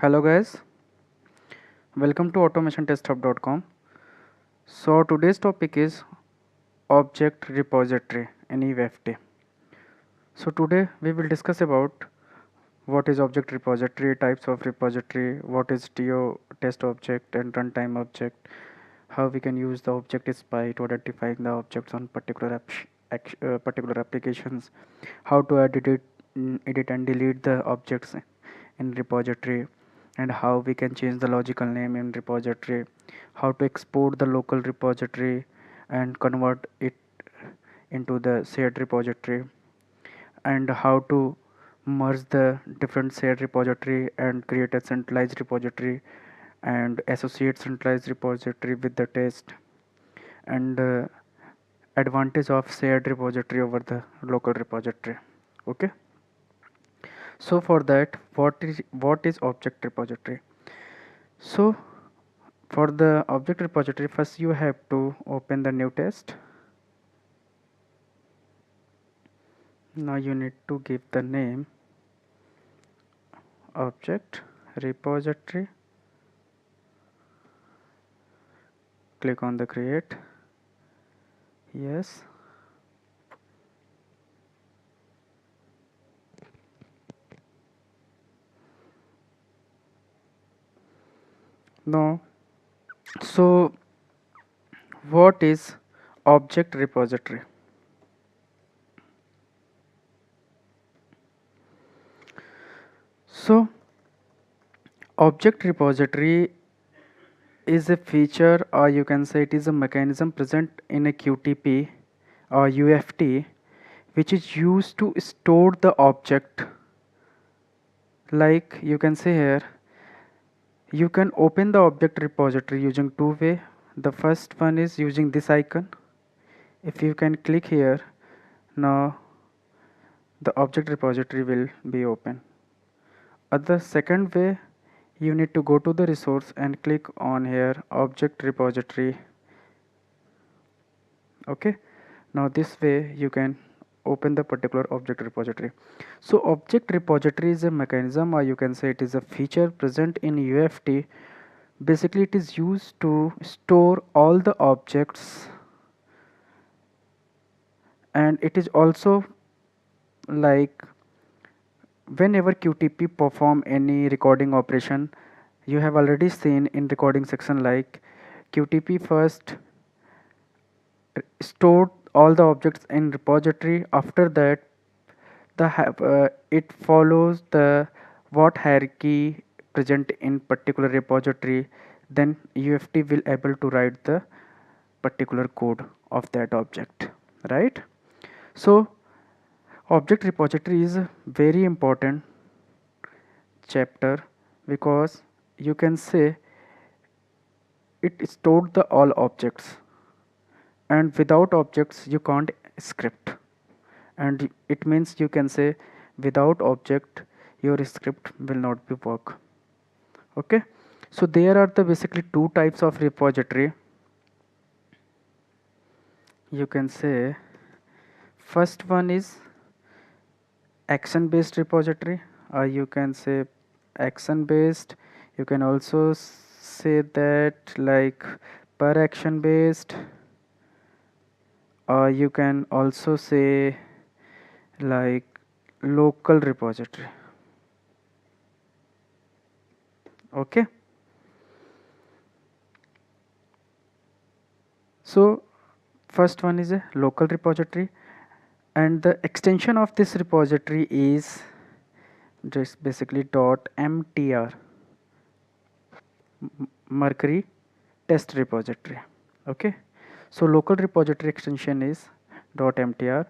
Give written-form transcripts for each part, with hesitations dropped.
Hello guys, welcome to automationtesthub.com. So today's topic is object repository in EFT. So today we will discuss about what is object repository, types of repository, what is TO test object and runtime object, how we can use the object spy to identify the objects on particular applications, how to edit and delete the objects in repository, and how we can change the logical name in repository, how to export the local repository and convert it into the shared repository, and how to merge the different shared repository and create a centralized repository and associate centralized repository with the test, and advantage of shared repository over the local repository. Okay, so for that, what is object repository? So for the object repository, first you have to open the new test. Now you need to give the name object repository, click on the create. Yes, no. So what is object repository? So object repository is a feature, or you can say it is a mechanism present in a QTP or UFT, which is used to store the object. Like you can say here, you can open the object repository using two way. The first one is using this icon. If you can click here, now the object repository will be open. Other second way, you need to go to the resource and click on here object repository. Okay, now this way you can open the particular object repository. So object repository is a mechanism, or you can say it is a feature present in UFT. Basically it is used to store all the objects, and it is also like whenever QTP perform any recording operation, you have already seen in recording section, like QTP first stored all the objects in repository. After that, it follows the what hierarchy present in particular repository, then UFT will able to write the particular code of that object, right? So object repository is a very important chapter, because you can say it stored the all objects, and without objects you can't script, and it means you can say without object your script will not be work. Okay, so there are the basically two types of repository. You can say first one is action based repository, or you can say action based. You can also say that like per action based, or you can also say like local repository. Okay, so first one is a local repository, and the extension of this repository is just basically .mtr, Mercury test repository. Okay, so local repository extension is .mtr,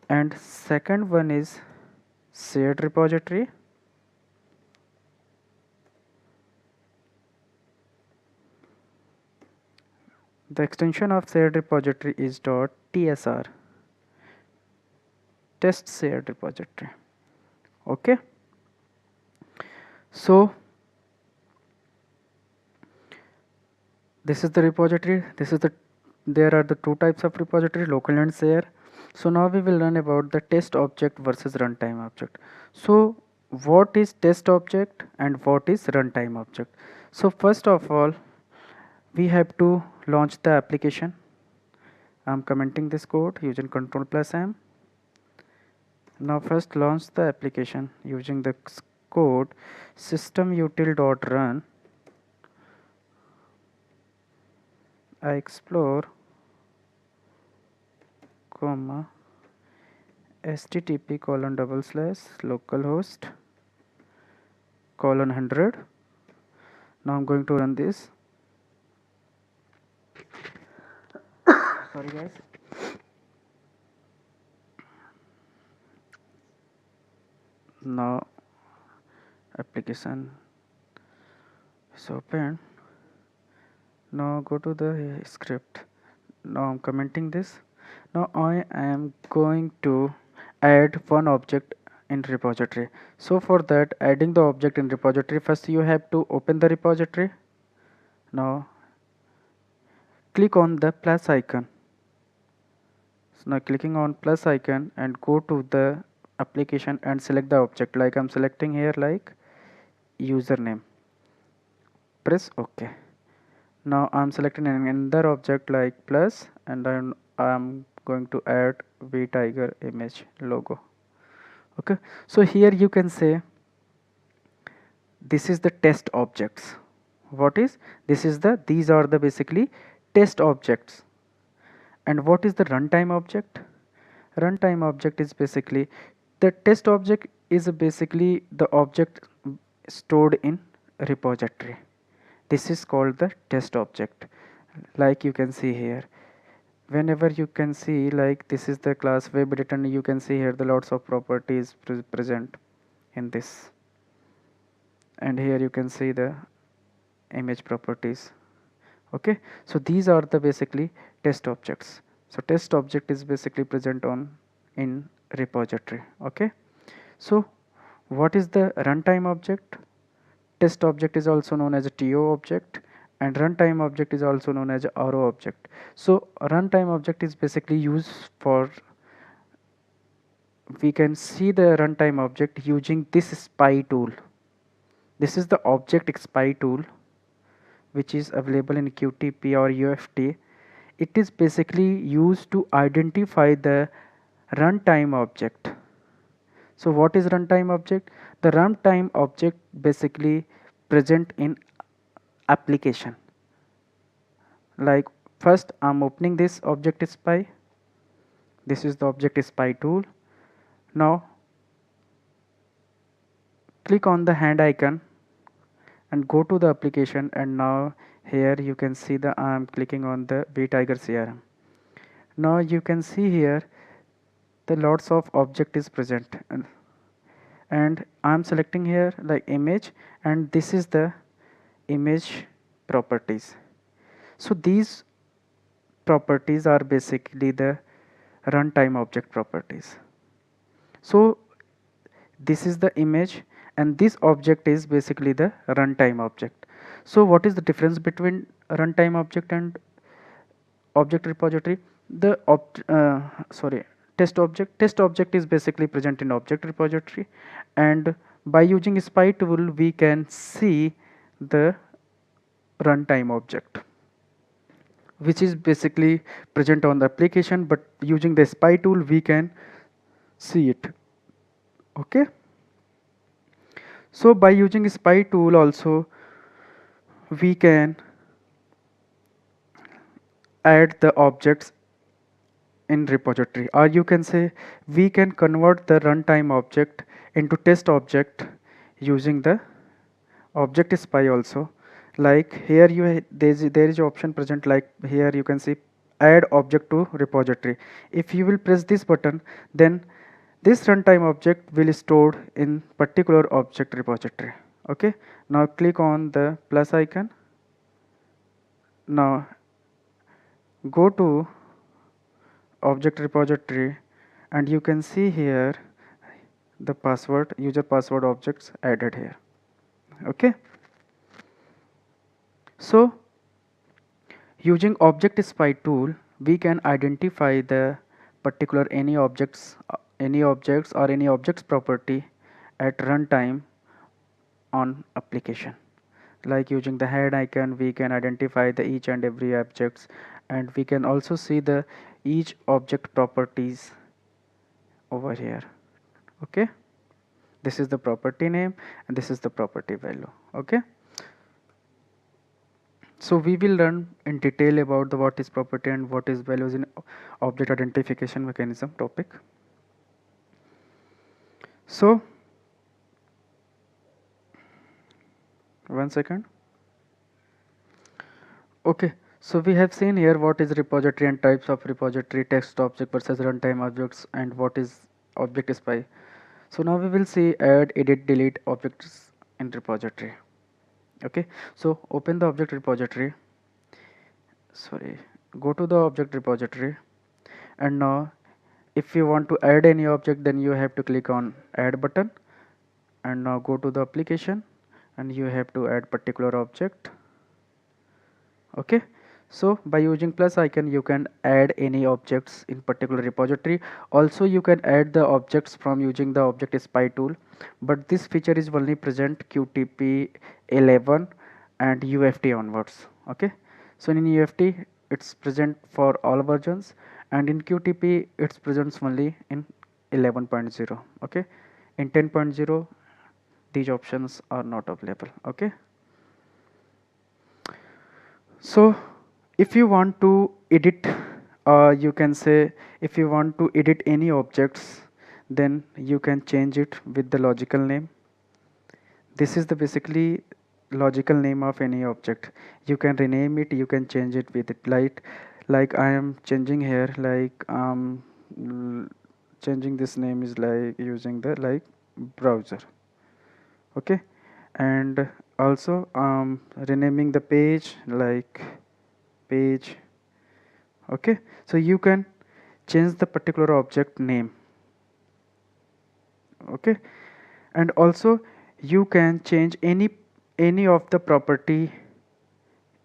and second one is shared repository. The extension of shared repository is .tsr, test shared repository. Okay, so this is the repository. There are the two types of repository, local and share. So now we will learn about the test object versus runtime object. So what is test object and what is runtime object. So first of all, we have to launch the application. I'm commenting this code using Ctrl+M. Now first launch the application using the code systemutil.run. I explore, comma, http://localhost :100. Now I'm going to run this. Sorry guys. Now application is open. Now go to the script. Now I'm commenting this. Now I am going to add one object in repository. So for that, adding the object in repository, first you have to open the repository. Now click on the plus icon. So now clicking on plus icon and go to the application and select the object, like I'm selecting here like username. Press OK. Now I'm selecting another object like plus, and I'm going to add vtiger image logo. Okay, so here you can say this is the test objects. What is this? Is the these are the basically test objects. And what is the runtime object? Runtime object is basically the test object is basically the object stored in repository. This is called the test object. Like you can see here, whenever you can see like this is the class web editor, and you can see here the lots of properties present in this, and here you can see the image properties. Okay, so these are the basically test objects. So test object is basically present on in repository. Okay, so what is the runtime object? Test object is also known as a TO object, and runtime object is also known as a RO object. So runtime object is basically used for, we can see the runtime object using this spy tool. This is the object spy tool which is available in QTP or UFT. It is basically used to identify the runtime object. So what is runtime object? The runtime object basically present in application. Like first I'm opening this object spy. This is the object spy tool. Now click on the hand icon and go to the application, and now here you can see the I am clicking on the vtiger CRM. Now you can see here the lots of object is present, and I am selecting here like image, and this is the image properties. So these properties are basically the runtime object properties. So this is the image, and this object is basically the runtime object. So what is the difference between runtime object and object repository? The test object is basically present in object repository, and by using spy tool we can see the runtime object which is basically present on the application, but using the spy tool we can see it. Okay, so by using spy tool also we can add the objects in repository, or you can say we can convert the runtime object into test object using the object spy also. Like here there is option present, like here you can see add object to repository. If you will press this button, then this runtime object will stored in particular object repository. Okay, now click on the plus icon. Now go to object repository, and you can see here the password, user password objects added here. Okay, so using object spy tool we can identify the particular any objects or any objects property at runtime on application. Like using the head icon, we can identify the each and every objects, and we can also see the each object properties over here. Okay, this is the property name and this is the property value. Okay, so we will learn in detail about the what is property and what is values in object identification mechanism topic. So 1 second. Okay, so we have seen here what is repository and types of repository, text object versus runtime objects, and what is object spy. So now we will see add, edit, delete objects in repository. Okay, so open the object repository. Sorry, go to the object repository, and now if you want to add any object, then you have to click on add button, and now go to the application, and you have to add particular object. Okay, so by using plus icon you can add any objects in particular repository. Also you can add the objects from using the object spy tool, but this feature is only present qtp 11 and uft onwards. Okay, so in uft it's present for all versions, and in qtp it's present only in 11.0. okay, in 10.0 these options are not available. Okay, so if you want to edit, you can say if you want to edit any objects, then you can change it with the logical name. This is the basically logical name of any object. You can rename it, you can change it with it, like I am changing here, like changing this name is like using the like browser. Okay, and also renaming the page like page. Okay, so you can change the particular object name. Okay, and also you can change any of the property,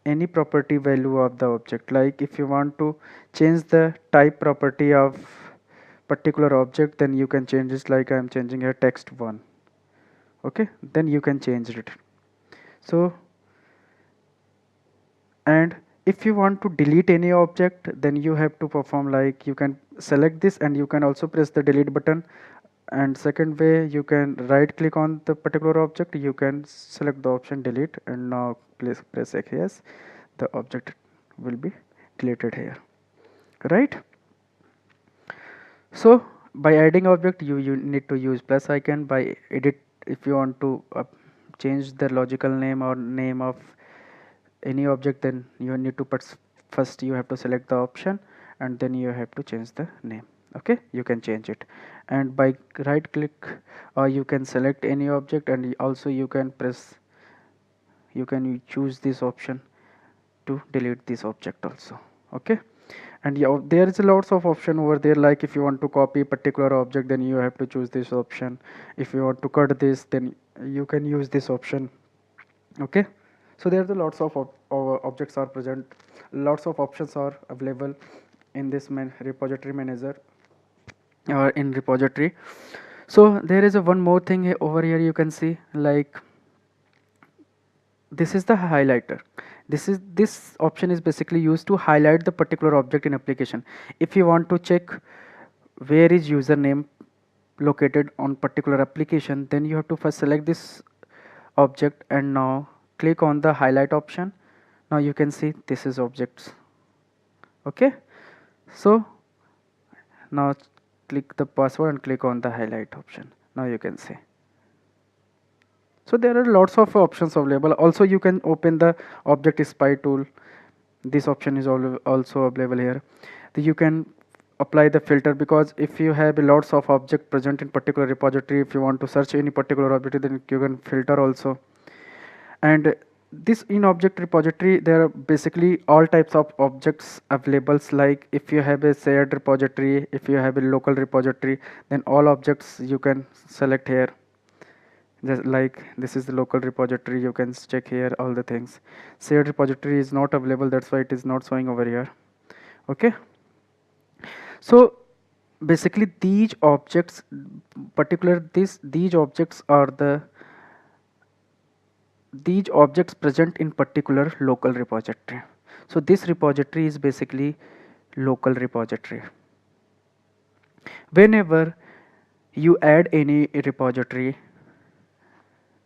any property value of the object. Like if you want to change the type property of particular object, then you can change this, like I am changing here text1. Okay, then you can change it. So, and if you want to delete any object, then you have to perform, like you can select this and you can also press the delete button. And second way, you can right click on the particular object, you can select the option delete, and now please press yes, the object will be deleted here, right? So by adding object, you need to use plus icon. By edit, if you want to change the logical name or name of any object, then you need to first you have to select the option, and then you have to change the name. Okay, you can change it, and by right click you can select any object, and also you can press, you can choose this option to delete this object also. Okay, and yeah, there is a lots of option over there, like if you want to copy particular object, then you have to choose this option. If you want to cut this, then you can use this option. Okay, so there are the lots of objects are present, lots of options are available in this repository manager or in repository. So there is a one more thing over here, you can see, like this is the highlighter. This option is basically used to highlight the particular object in application. If you want to check where is username located on particular application, then you have to first select this object and now click on the highlight option. Now you can see this is objects. Okay, so now click the password and click on the highlight option. Now you can see. So there are lots of options available. Also you can open the object spy tool. This option is also available here. You can apply the filter, because if you have lots of object present in particular repository, if you want to search any particular object, then you can filter also. And this in object repository, there are basically all types of objects available. Like if you have a shared repository, if you have a local repository, then all objects you can select here. Just like this is the local repository, you can check here all the things. Shared repository is not available, that's why it is not showing over here. Okay, so basically these objects, these objects are these objects present in particular local repository. So this repository is basically local repository. Whenever you add any repository,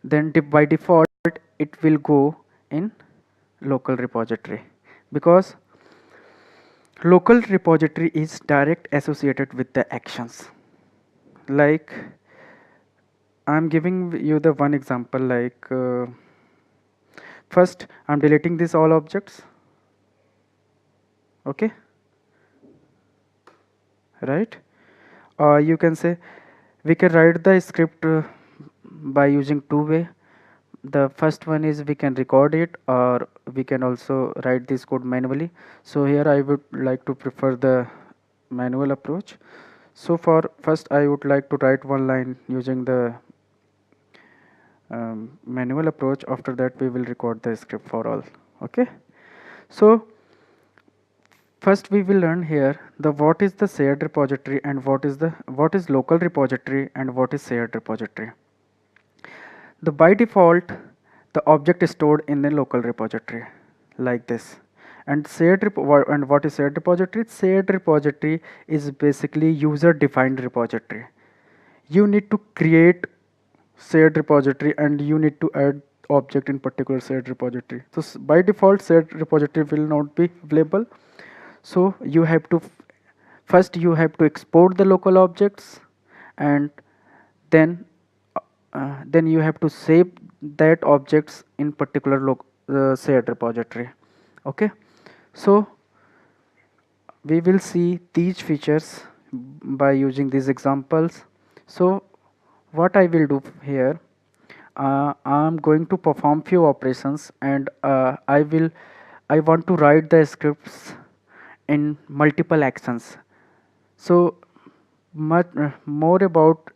then by default it will go in local repository, because local repository is direct associated with the actions. Like I'm giving you the one example, like first I'm deleting these all objects, okay, right? Or you can say we can write the script by using two way. The first one is we can record it, or we can also write this code manually. So here I would like to prefer the manual approach. So for first I would like to write one line using the manual approach. After that we will record the script for all. Okay, so first we will learn here the what is the shared repository and what is local repository and what is shared repository. The by default the object is stored in the local repository like this. And and what is shared repository? Shared repository is basically user defined repository. You need to create shared repository and you need to add object in particular shared repository. So by default shared repository will not be available. So you have to first you have to export the local objects, and then then you have to save that objects in particular shared repository. Okay, so we will see these features by using these examples. So what I will do here, I'm going to perform few operations, and I want to write the scripts in multiple actions. So much more about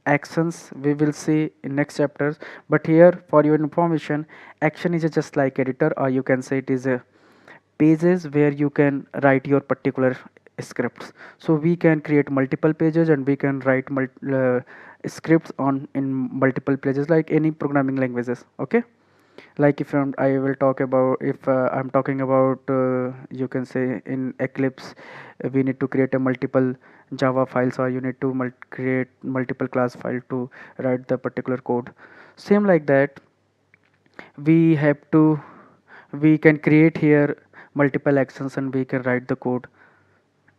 actions we will see in next chapters, but here for your information, action is just like editor, or you can say it is a pages where you can write your particular scripts. So we can create multiple pages and we can write scripts on in multiple pages like any programming languages. Okay, like if I will talk about, if I'm talking about you can say in Eclipse, we need to create a multiple Java files, or you need to create multiple class file to write the particular code. Same like that, we have to we can create here multiple actions and we can write the code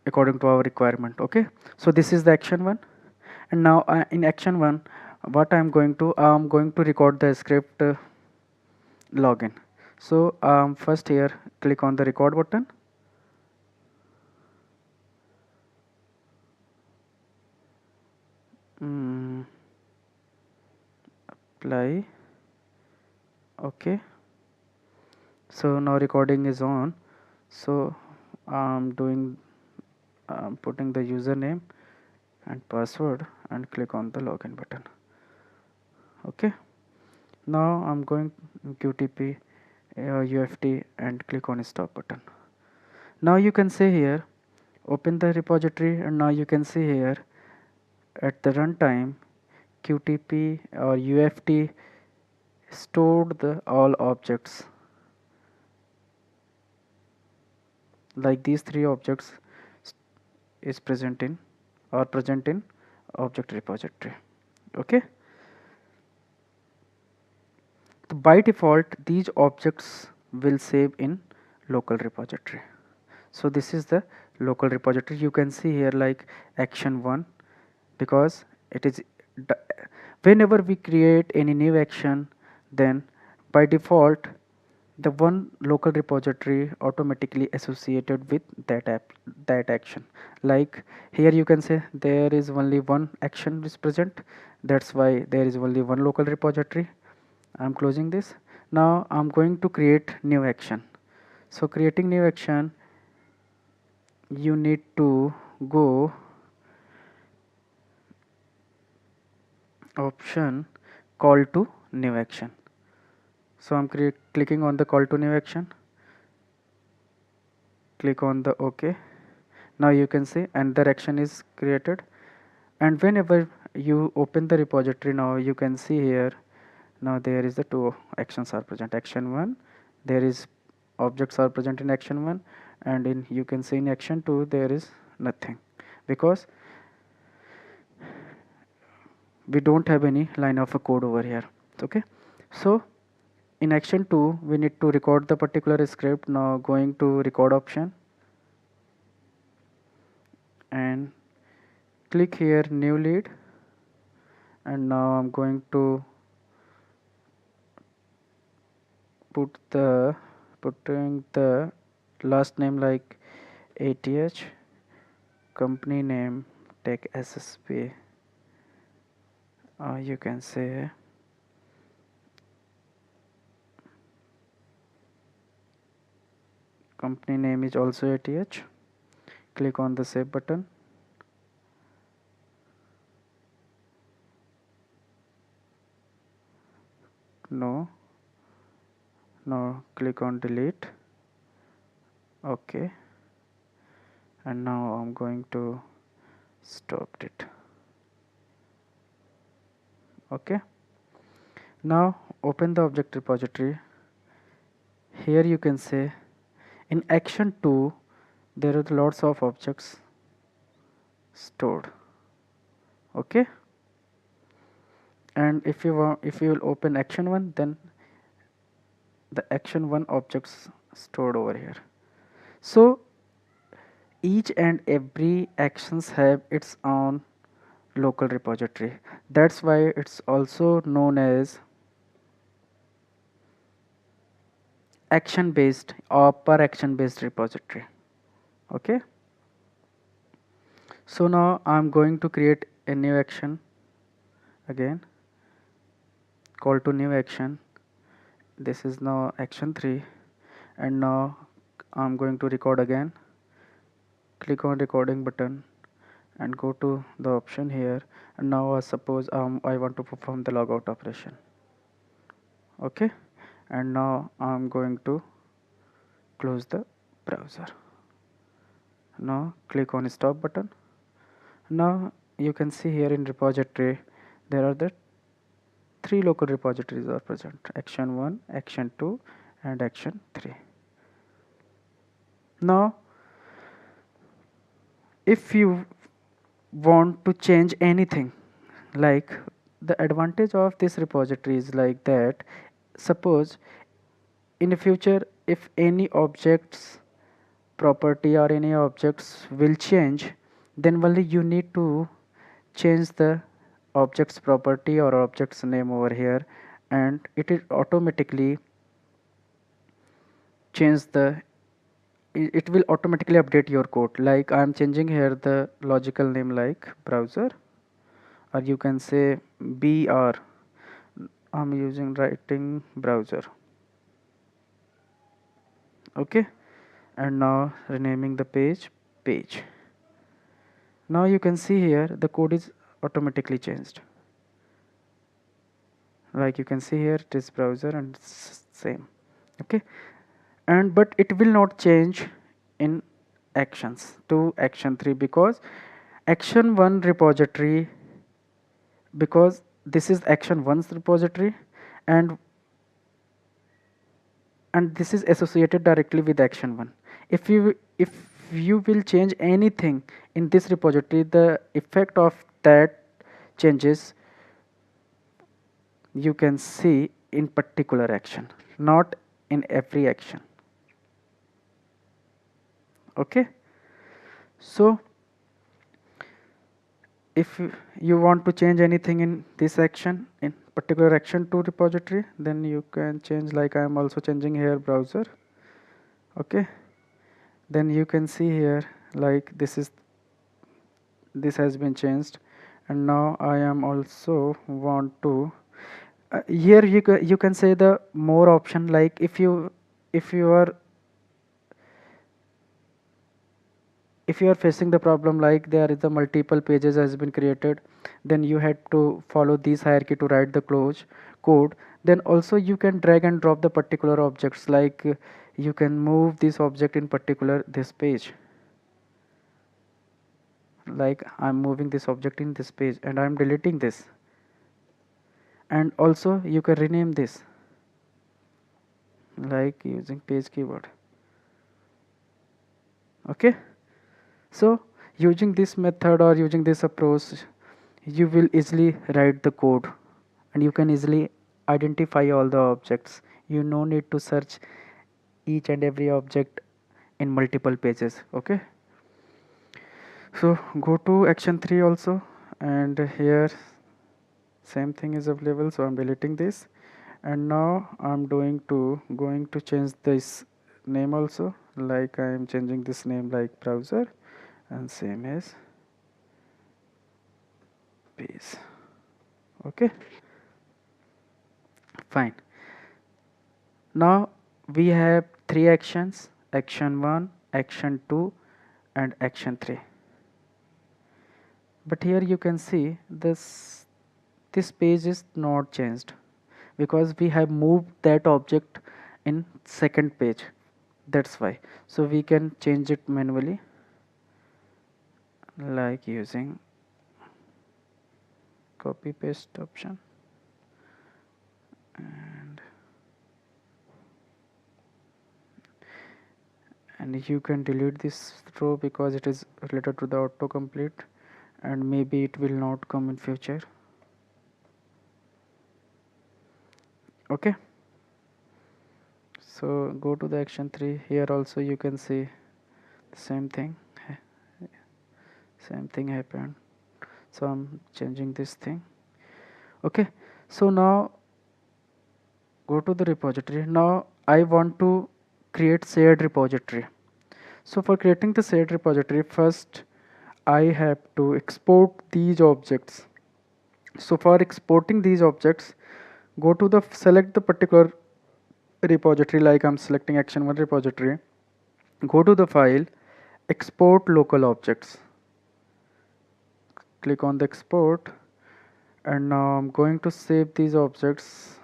according to our requirement. Okay, so this is the action one. And now in action one, what I'm going to record the script login. So first here click on the record button. Apply. Okay, so now recording is on. So I'm putting the username and password and click on the login button. Okay, now I'm going QTP UFT and click on stop button. Now you can see here, open the repository, and now you can see here at the runtime QTP or UFT stored the all objects, like these three objects is present in object repository. Okay, so by default these objects will save in local repository. So this is the local repository. You can see here like action 1, because it is whenever we create any new action, then by default the one local repository automatically associated with that action. Like here you can say there is only one action is present, that's why there is only one local repository. I'm closing this. Now I'm going to create new action. So creating new action, you need to go option call to new action. So I'm clicking on the call to new action, click on the OK. Now you can see another action is created, and whenever you open the repository, now you can see here, now there is the two actions are present. Action 1, there is objects are present in action 1, and in you can see in action 2 there is nothing, because we don't have any line of a code over here. Okay, so in action 2 we need to record the particular script. Now going to record option and click here new lead, and now I'm going to putting the last name like ATH, company name take SSP, you can say company name is also ATH. Click on the save button. No, now click on delete. Okay, and now I'm going to stop it. Okay, now open the object repository. Here you can say in action 2 there are lots of objects stored. Okay, and if you will open action 1, then the action 1 objects stored over here. So each and every actions have its own local repository. That's why it's also known as action based or per action based repository. Okay, so now I'm going to create a new action again, call to new action. This is now action 3, and now I'm going to record again. Click on recording button and go to the option here, and now suppose I want to perform the logout operation. Okay, and now I'm going to close the browser. Now click on stop button. Now you can see here in repository there are the 3 local repositories are present: action 1, action 2 and action 3. Now if you want to change anything, like the advantage of this repository is like that, suppose in the future if any objects property or any objects will change, then only you need to change the object's property or object's name over here, and it is automatically change the it will automatically update your code. Like I am changing here the logical name like browser, or you can say BR. I'm using writing browser. Okay, and now renaming the page. Now you can see here the code is automatically changed. Like you can see here it is browser and same. Okay, and but it will not change in actions to action 3, because action 1 repository, because this is action 1's repository, and this is associated directly with action 1. If you will change anything in this repository, the effect of that changes you can see in particular action, not in every action. Okay, so if you want to change anything in this action, in particular action 2 repository, then you can change, like I am also changing here browser. Okay, then you can see here like this has been changed, and now I am also want to here you can say the more option, like if you are facing the problem like there is a multiple pages has been created, then you had to follow this hierarchy to write the code. Then also you can drag and drop the particular objects, like you can move this object in particular this page. like I'm moving this object in this page and I'm deleting this, and also you can rename this like using page keyword. Okay, so using this method or using this approach, you will easily write the code and you can easily identify all the objects. You no need to search each and every object in multiple pages. Okay, so go to action 3 also, and here same thing is available, so I'm deleting this. And now I'm going to change this name also, like I'm changing this name like browser, and same as page. Okay, fine. Now we have three actions: action 1, action 2, and action 3. But here you can see this page is not changed because we have moved that object in second page, that's why. So we can change it manually, like using copy paste option, and you can delete this row because it is related to the autocomplete and maybe it will not come in future. Okay, so go to the action 3. Here also you can see the same thing happened, so I'm changing this thing. Okay, so now go to the repository. Now I want to create shared repository. So for creating the shared repository, first I have to export these objects. So for exporting these objects, go to the select the particular repository, like I'm selecting action 1 repository. Go to the file, export local objects. Click on the export, and now I'm going to save these objects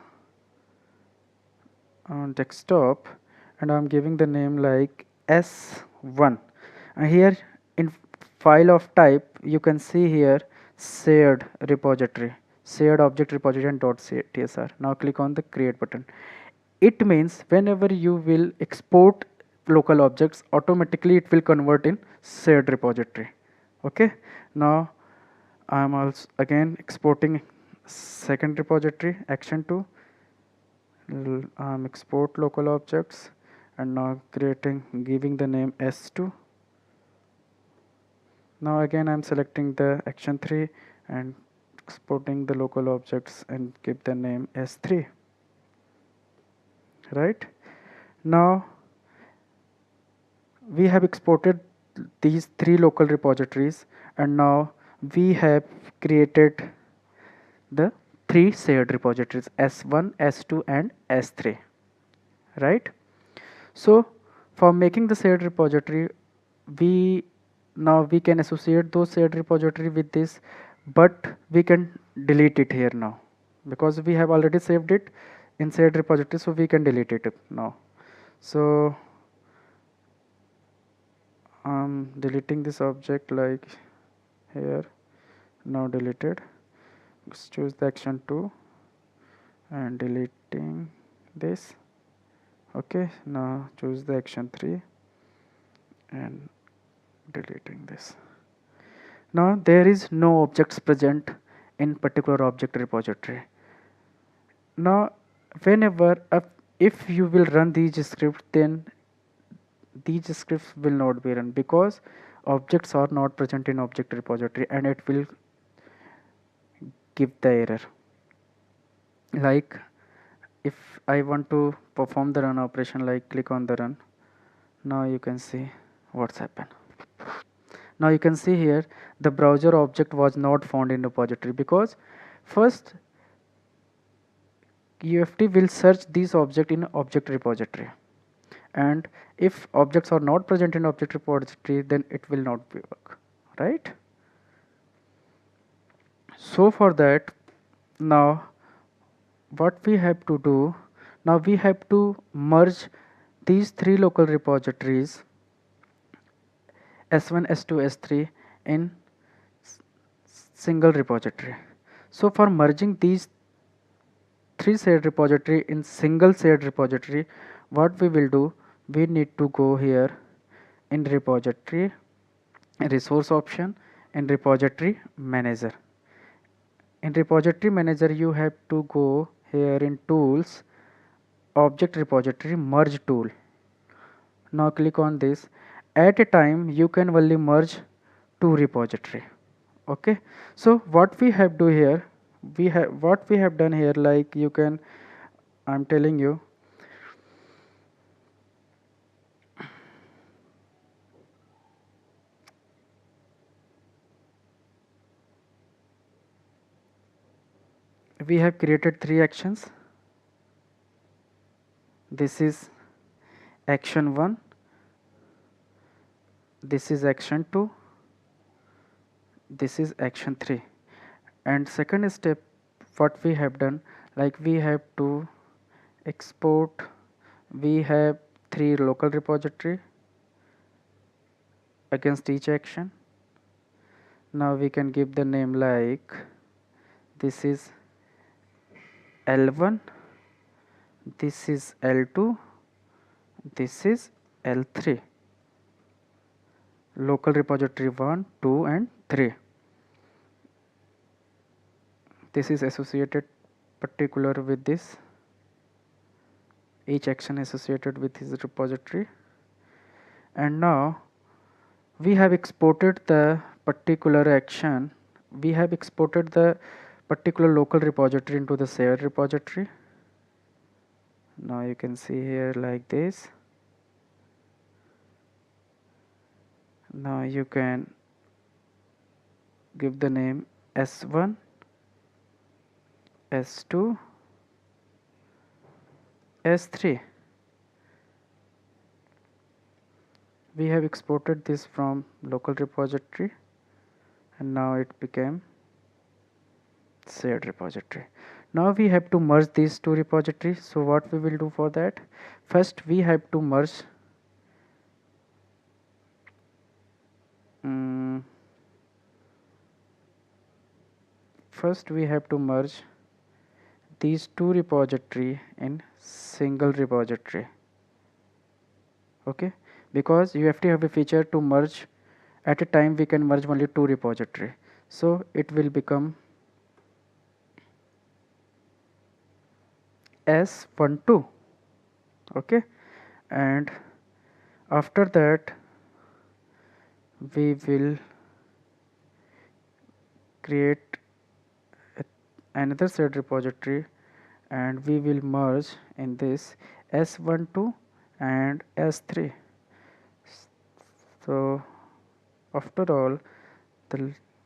on desktop, and I'm giving the name like S1. And here in file of type you can see here shared repository, shared object repository and .tsr. Now click on the create button. It means whenever you will export local objects, automatically it will convert in shared repository. Okay, now I'm also again exporting second repository, action 2. Export local objects, and now giving the name S2. Now again I'm selecting the action 3 and exporting the local objects and give the name S3. Right, now we have exported these three local repositories, and now we have created the three shared repositories, S1, S2 and S3. Right, so for making the shared repository, we can associate those shared repository with this, but we can delete it here now because we have already saved it in shared repository, so we can delete it now. So I'm deleting this object like here, now deleted. Let's choose the action 2 and deleting this. Okay, now choose the action 3 and deleting this. Now there is no objects present in particular object repository. Now whenever if you will run these scripts, then these scripts will not be run because objects are not present in object repository, and it will give the error. Like if I want to perform the run operation, like click on the run, now you can see what's happened. Now you can see here the browser object was not found in repository because first UFT will search this object in object repository, and if objects are not present in object repository, then it will not work, right? So for that, now what we have to do, now we have to merge these three local repositories S1, S2, S3 in single repository. So for merging these three shared repository in single shared repository, what we will do, we need to go here in repository resource option, in repository manager. In repository manager you have to go here in tools, object repository merge tool. Now click on this. At a time you can only merge two repository. Okay, so what we have do here, what we have done here, like you can, I'm telling you, we have created three actions. This is action 1, this is action 2, this is action 3, and second step what we have done, like we have to export, we have three local repository against each action. Now we can give the name like this is L1, this is L2, this is L3, local repository 1, 2 and 3. This is associated particular with this, each action associated with this repository. And now we have exported the particular action, we have exported the particular local repository into the shared repository. Now you can see here like this. Now you can give the name S1, S2, S3. We have exported this from local repository and now it became shared repository. Now we have to merge these two repositories. So what we will do for that, first we have to merge these two repository in single repository. Okay, because you have to have a feature to merge at a time, we can merge only two repository, so it will become S12. Okay, and after that we will create another shared repository and we will merge in this S12 and S3. So after all,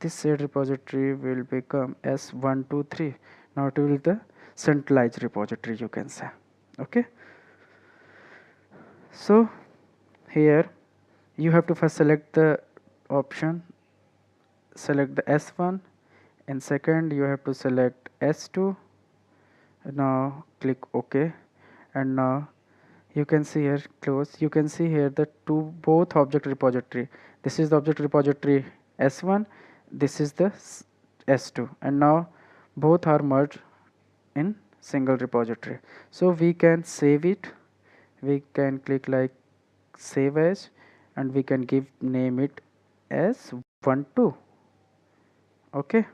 this shared repository will become S123. Now it will be the centralized repository, you can say. Okay, so here you have to first select the option, select the S1, and second you have to select S2. Now click OK, and now you can see here close, you can see here the both object repository, this is the object repository S1, this is the S2, and now both are merged in single repository. So we can save it, we can click like save as, and we can name it as 12. Okay,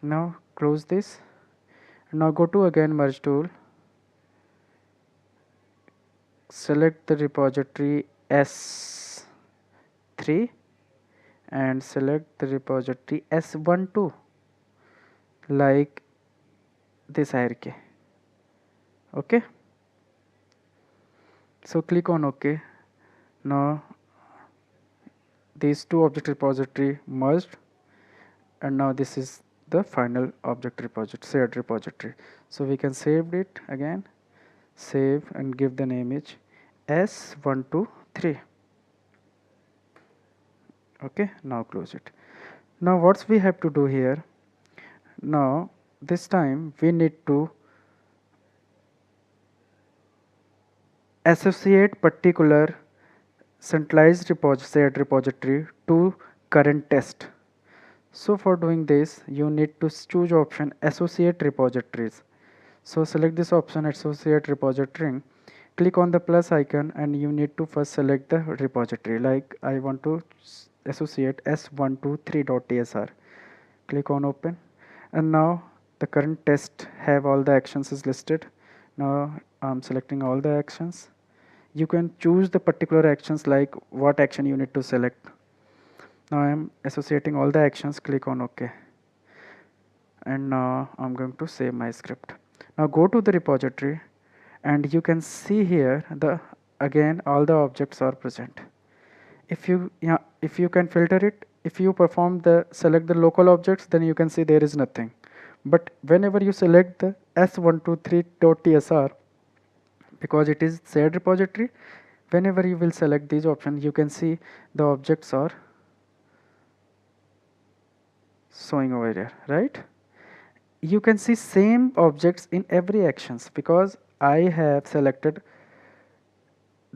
now close this. Now go to again merge tool, select the repository S3 and select the repository S12 like this hierarchy. Okay, so click on OK. Now these two object repository merged, and now this is the final object repository, shared repository. So we can save it again, save and give the name is S123. Okay, now close it. Now what we have to do here, now this time we need to associate particular centralized shared repository to current test. So for doing this, you need to choose option associate repositories. So select this option associate repository, click on the plus icon, and you need to first select the repository. Like I want to associate s123.tsr. Click on open, and now the current test have all the actions is listed. Now I'm selecting all the actions. You can choose the particular actions, like what action you need to select. Now I'm associating all the actions, click on OK, and now I'm going to save my script. Now go to the repository, and you can see here the again all the objects are present. If you can filter it, if you perform the select the local objects, then you can see there is nothing. But whenever you select the s123.tsr, because it is shared repository, whenever you will select these options, you can see the objects are showing over here, right? You can see same objects in every actions because I have selected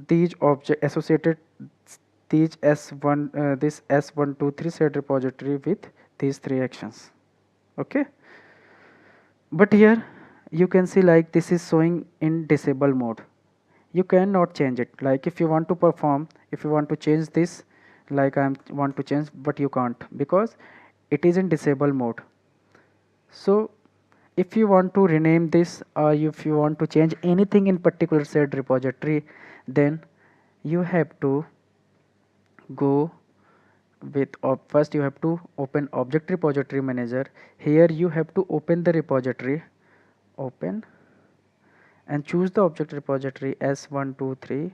these object associated these s1 this s123 shared repository with these three actions. Okay, but here you can see like this is showing in disable mode. You cannot change it. Like if you want to perform, if you want to change this, like I want to change, but you can't because it is in disable mode. So if you want to rename this, or if you want to change anything in particular shared repository, then you have to go with first you have to open object repository manager. Here you have to open the repository, open, and choose the object repository s123.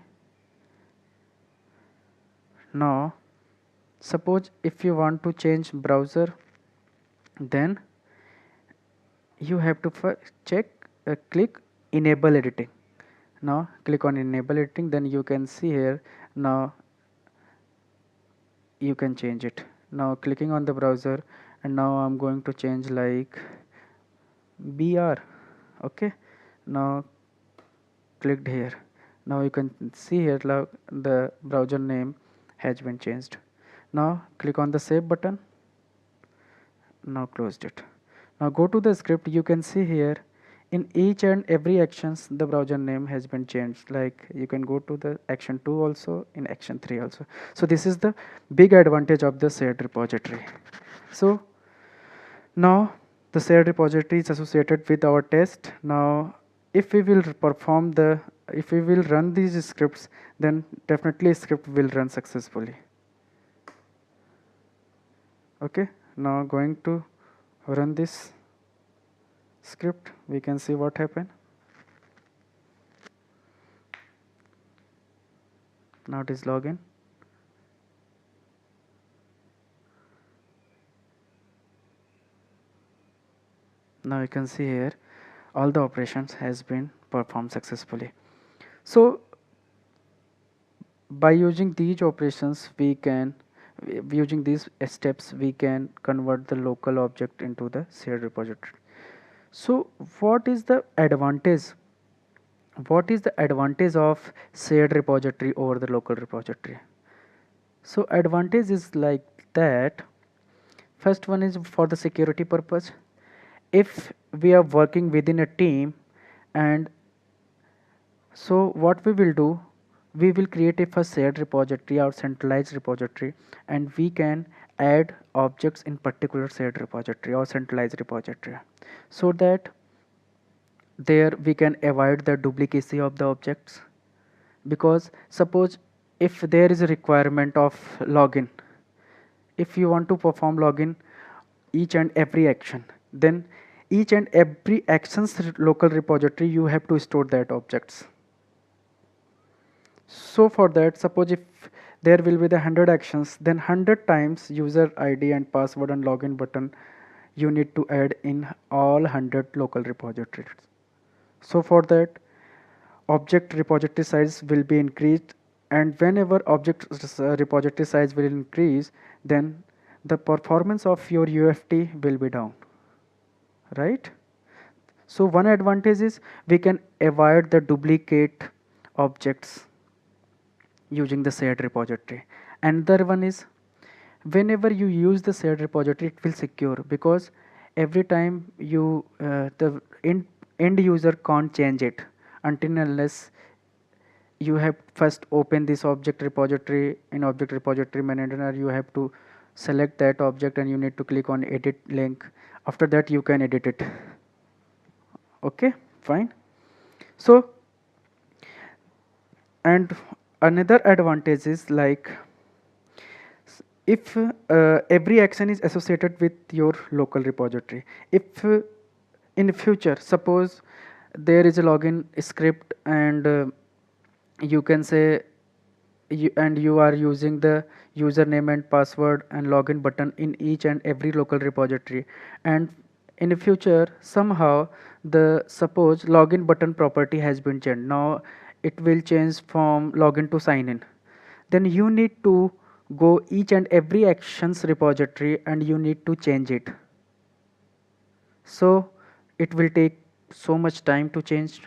Now suppose if you want to change browser, then you have to check click enable editing. Now click on enable editing, then you can see here now you can change it. Now clicking on the browser, and now I'm going to change like BR. Okay, now clicked here. Now you can see here the browser name has been changed. Now click on the save button. Now closed it. Now go to the script. You can see here in each and every actions the browser name has been changed. Like you can go to the action 2 also, in action 3 also. So this is the big advantage of the shared repository. So now the shared repository is associated with our test. Now if we will perform the if we will run these scripts, then definitely script will run successfully. Okay, now going to run this script, we can see what happened. Now it is login. Now you can see here all the operations has been performed successfully. So by using these operations we can using these steps we can convert the local object into the shared repository. So what is the advantage of shared repository over the local repository? So advantage is like that. First one is for the security purpose. If we are working within a team, and so what we will do, we will create a first shared repository or centralized repository, and we can add objects in particular shared repository or centralized repository, so that there we can avoid the duplicacy of the objects. Because suppose if there is a requirement of login, if you want to perform login each and every action, then each and every actions local repository you have to store that objects. So for that, suppose if there will be the 100 actions, then 100 times user ID and password and login button you need to add in all 100 local repositories. So for that, object repository size will be increased, and whenever object repository size will increase, then the performance of your UFT will be down, right? So one advantage is we can avoid the duplicate objects using the shared repository. Another one is whenever you use the shared repository, it will secure, because every time you the end user can't change it until and unless you have first open this object repository. In object repository manager, you have to select that object and you need to click on edit link. After that you can edit it. Okay, fine. So, and another advantage is like, if every action is associated with your local repository. If in future, suppose there is a login script, and you can say you are using the username and password and login button in each and every local repository, and in the future somehow the suppose login button property has been changed. Now it will change from login to sign in. Then you need to go each and every actions repository and you need to change it. So it will take so much time to change.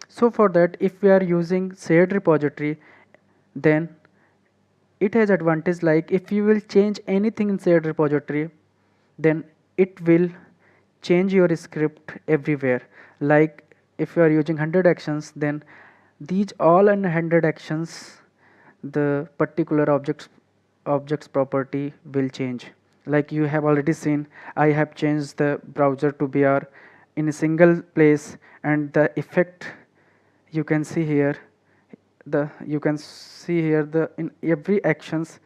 So for that, if we are using shared repository, then it has advantage like, if you will change anything in shared repository, then it will change your script everywhere. Like if you are using 100 actions, then these all 100 actions, the particular objects property will change. Like you have already seen, I have changed the browser to BR in a single place, and the effect you can see here, the in every actions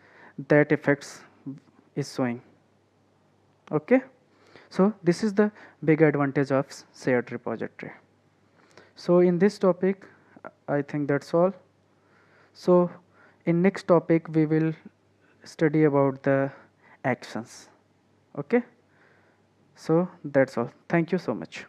that effects is showing. Okay, so this is the big advantage of shared repository. So in this topic, I think that's all. So in next topic we will study about the actions. Okay, so that's all. Thank you so much.